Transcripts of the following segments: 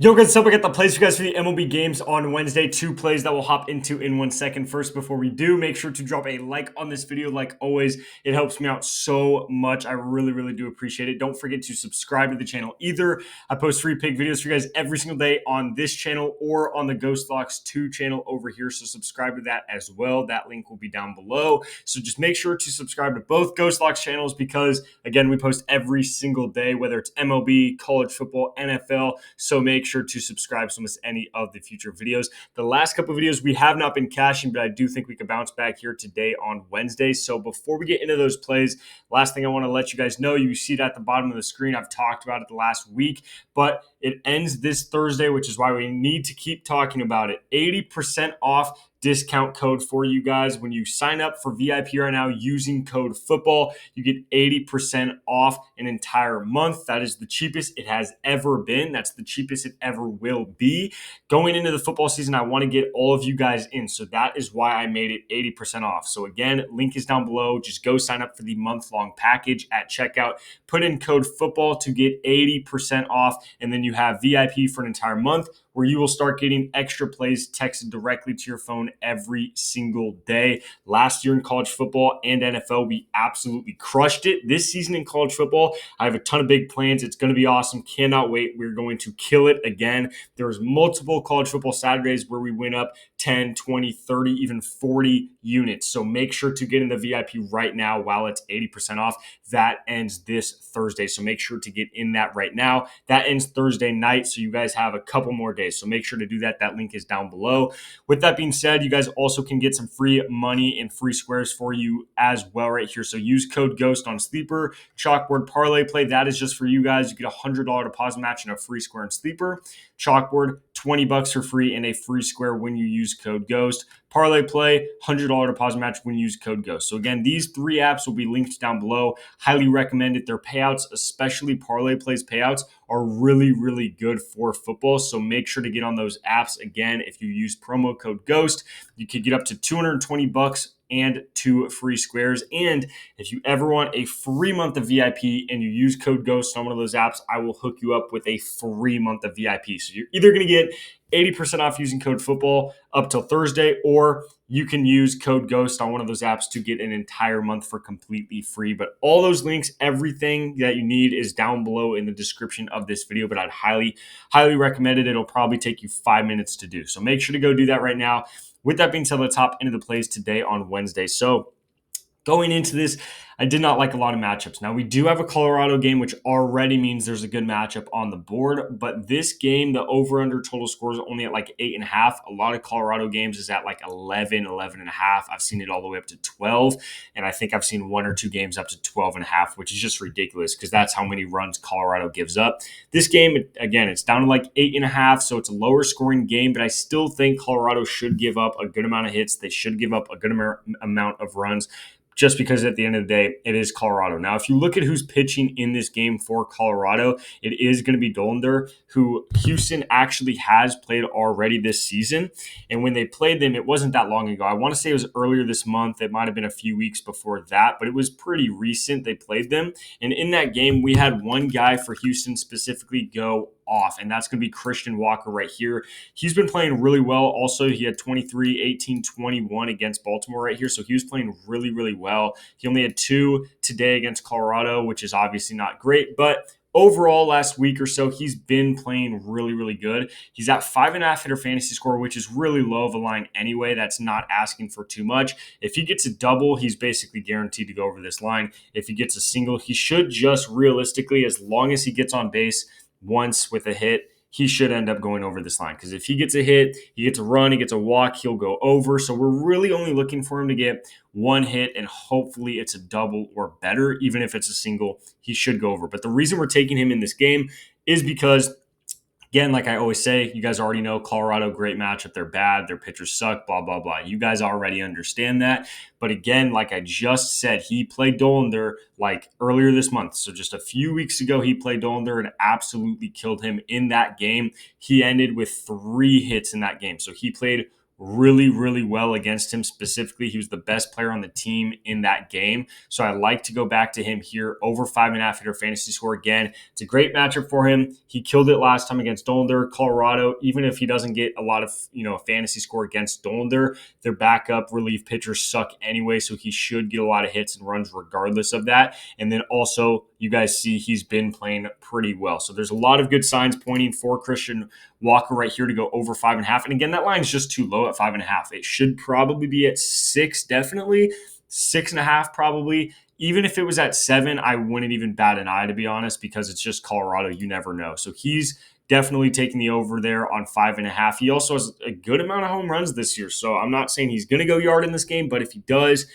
Yo, guys, up? I got the plays for you guys for the MLB games on Wednesday. Two plays that we'll hop into in 1 second. First, before we do, make sure to drop a like on this video. Like always, it helps me out so much. I really, really do appreciate it. Don't forget to subscribe to the channel either. I post free pick videos for you guys every single day on this channel or on the Ghost Locks 2 channel over here. So subscribe to that as well. That link will be down below. So just make sure to subscribe to both Ghost Locks channels because, again, we post every single day, whether it's MLB, college football, NFL. So make sure to subscribe so miss any of the future videos. The last couple of videos we have not been cashing, but I do think we could bounce back here today on Wednesday. So before we get into those plays, last thing I want to let you guys know, you see it at the bottom of the screen. I've talked about it the last week, but it ends this Thursday, which is why we need to keep talking about it. 80% off discount code for you guys. When you sign up for VIP right now using code football, you get 80% off an entire month. That is the cheapest it has ever been. That's the cheapest it ever will be. Going into the football season, I want to get all of you guys in. So that is why I made it 80% off. So again, link is down below. Just go sign up for the month-long package at checkout. Put in code football to get 80% off. And then you have VIP for an entire month, where you will start getting extra plays texted directly to your phone every single day. Last year in college football and NFL, we absolutely crushed it. This season in college football, I have a ton of big plans. It's going to be awesome. Cannot wait. We're going to kill it again. There's multiple college football Saturdays where we went up 10, 20, 30, even 40 units. So make sure to get in the VIP right now while it's 80% off. That ends this Thursday. So make sure to get in that right now. That ends Thursday night. So you guys have a couple more days. So make sure to do that. That link is down below. With that being said, you guys also can get some free money and free squares for you as well right here. So use code GHOST on Sleeper, Chalkboard Parlay Play. That is just for you guys. You get a $100 deposit match and a free square in Sleeper. Chalkboard, $20 for free and a free square when you use code GHOST. Parlay Play, $100 deposit match when you use code GHOST. So again, these three apps will be linked down below. Highly recommend it. Their payouts, especially Parlay Play's payouts, are really, really good for football. So make sure to get on those apps. Again, if you use promo code GHOST, you could get up to $220 and 2 free squares. And if you ever want a free month of VIP and you use code GHOST on one of those apps, I will hook you up with a free month of VIP. So you're either going to get 80% off using code football up till Thursday, or you can use code GHOST on one of those apps to get an entire month for completely free. But all those links, everything that you need is down below in the description of this video, but I'd highly, highly recommend it. It'll probably take you 5 minutes to do. So make sure to go do that right now. With that being said, let's hop into the plays today on Wednesday. So going into this, I did not like a lot of matchups. Now, we do have a Colorado game, which already means there's a good matchup on the board. But this game, the over-under total score is only at like 8.5. A lot of Colorado games is at like 11, 11.5. I've seen it all the way up to 12. And I think I've seen 1 or 2 games up to 12.5, which is just ridiculous because that's how many runs Colorado gives up. This game, again, it's down to like 8.5, so it's a lower scoring game. But I still think Colorado should give up a good amount of hits. They should give up a good amount of runs, just because at the end of the day, it is Colorado. Now, if you look at who's pitching in this game for Colorado, it is going to be Dollander, who Houston actually has played already this season. And when they played them, it wasn't that long ago. I want to say it was earlier this month. It might have been a few weeks before that, but it was pretty recent they played them. And in that game, we had one guy for Houston specifically go off, and that's going to be Christian Walker right here. He's been playing really well. Also, he had 23, 18, 21 against Baltimore right here, so he was playing really, really well. He only had 2 today against Colorado, which is obviously not great, but overall last week or so, he's been playing really, really good. He's at 5.5 hitter fantasy score, which is really low of a line anyway. That's not asking for too much. If he gets a double, he's basically guaranteed to go over this line. If he gets a single, he should just realistically, as long as he gets on base once with a hit, he should end up going over this line. Because if he gets a hit, he gets a run, he gets a walk, he'll go over. So we're really only looking for him to get 1 hit, and hopefully it's a double or better. Even if it's a single, he should go over. But the reason we're taking him in this game is because, again, like I always say, you guys already know Colorado, great matchup. They're bad. Their pitchers suck, blah, blah, blah. You guys already understand that. But again, like I just said, he played Dollander like earlier this month. So just a few weeks ago, he played Dollander and absolutely killed him in that game. He ended with 3 hits in that game. So he played really, really well against him. Specifically, he was the best player on the team in that game. So I like to go back to him here over 5.5 hitter fantasy score again. It's a great matchup for him. He killed it last time against Dolander. Colorado, even if he doesn't get a lot of fantasy score against Dolander, their backup relief pitchers suck anyway, so he should get a lot of hits and runs regardless of that. And then also, you guys see he's been playing pretty well. So there's a lot of good signs pointing for Christian Walker right here to go over 5.5. And again, that line is just too low at 5.5. It should probably be at 6, definitely 6.5, probably. Even if it was at 7, I wouldn't even bat an eye, to be honest, because it's just Colorado. You never know. So he's definitely taking the over there on 5.5. He also has a good amount of home runs this year. So I'm not saying he's going to go yard in this game, but if he does,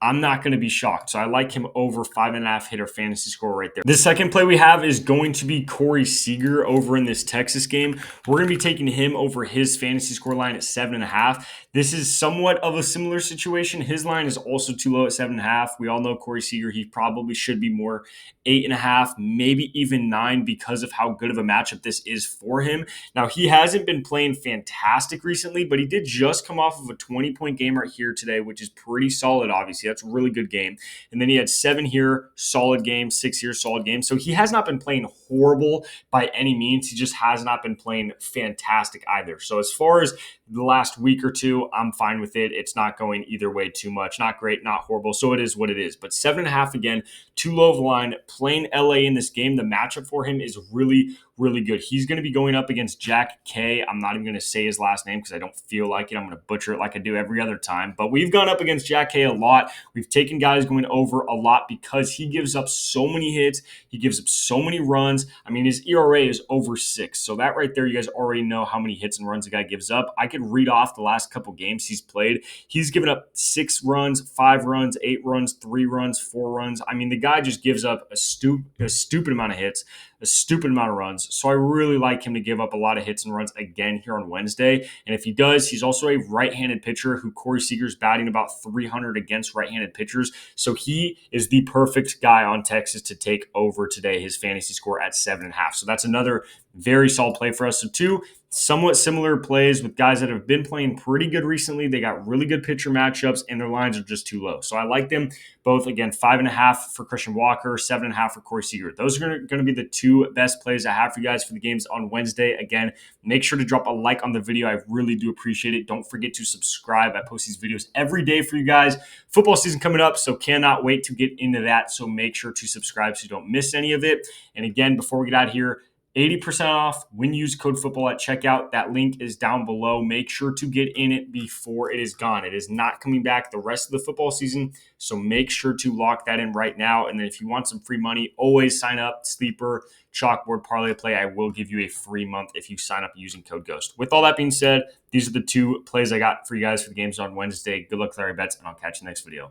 I'm not going to be shocked. So I like him over 5.5 hitter fantasy score right there. The second play we have is going to be Corey Seager over in this Texas game. We're going to be taking him over his fantasy score line at 7.5. This is somewhat of a similar situation. His line is also too low at 7.5. We all know Corey Seager. He probably should be more 8.5, maybe even 9 because of how good of a matchup this is for him. Now, he hasn't been playing fantastic recently, but he did just come off of a 20-point game right here today, which is pretty solid, obviously. That's a really good game. And then he had 7 here, solid game, 6 here, solid game. So he has not been playing horrible by any means. He just has not been playing fantastic either. So as far as the last week or two, I'm fine with it. It's not going either way too much. Not great, not horrible. So it is what it is. But 7.5 again, too low of a line. Playing LA in this game, the matchup for him is really, really good. He's going to be going up against Jack K. I'm not even going to say his last name because I don't feel like it. I'm going to butcher it like I do every other time. But we've gone up against Jack K a lot. We've taken guys going over a lot because he gives up so many hits. He gives up so many runs. I mean, his ERA is over 6. So that right there, you guys already know how many hits and runs the guy gives up. I could read off the last couple games he's played. He's given up 6 runs, 5 runs, 8 runs, 3 runs, 4 runs. I mean, the guy just gives up a stupid amount of hits, a stupid amount of runs. So I really like him to give up a lot of hits and runs again here on Wednesday. And if he does, he's also a right-handed pitcher who Corey Seager's batting about 300 against right-handed pitchers. So he is the perfect guy on Texas to take over today, his fantasy score at 7.5. So that's another very solid play for us. So 2 somewhat similar plays with guys that have been playing pretty good recently. They got really good pitcher matchups, and their lines are just too low. So I like them both. Again, 5.5 for Christian Walker, 7.5 for Corey Seager. Those are going to be the 2 best plays I have for you guys for the games on Wednesday. Again, make sure to drop a like on the video. I really do appreciate it. Don't forget to subscribe. I post these videos every day for you guys. Football season coming up, so cannot wait to get into that. So make sure to subscribe so you don't miss any of it. And again, before we get out of here, 80% off when you use code football at checkout. That link is down below. Make sure to get in it before it is gone. It is not coming back the rest of the football season, so make sure to lock that in right now. And then if you want some free money, always sign up. Sleeper, Chalkboard, Parlay Play. I will give you a free month if you sign up using code GHOST. With all that being said, these are the 2 plays I got for you guys for the games on Wednesday. Good luck with all your bets, and I'll catch you next video.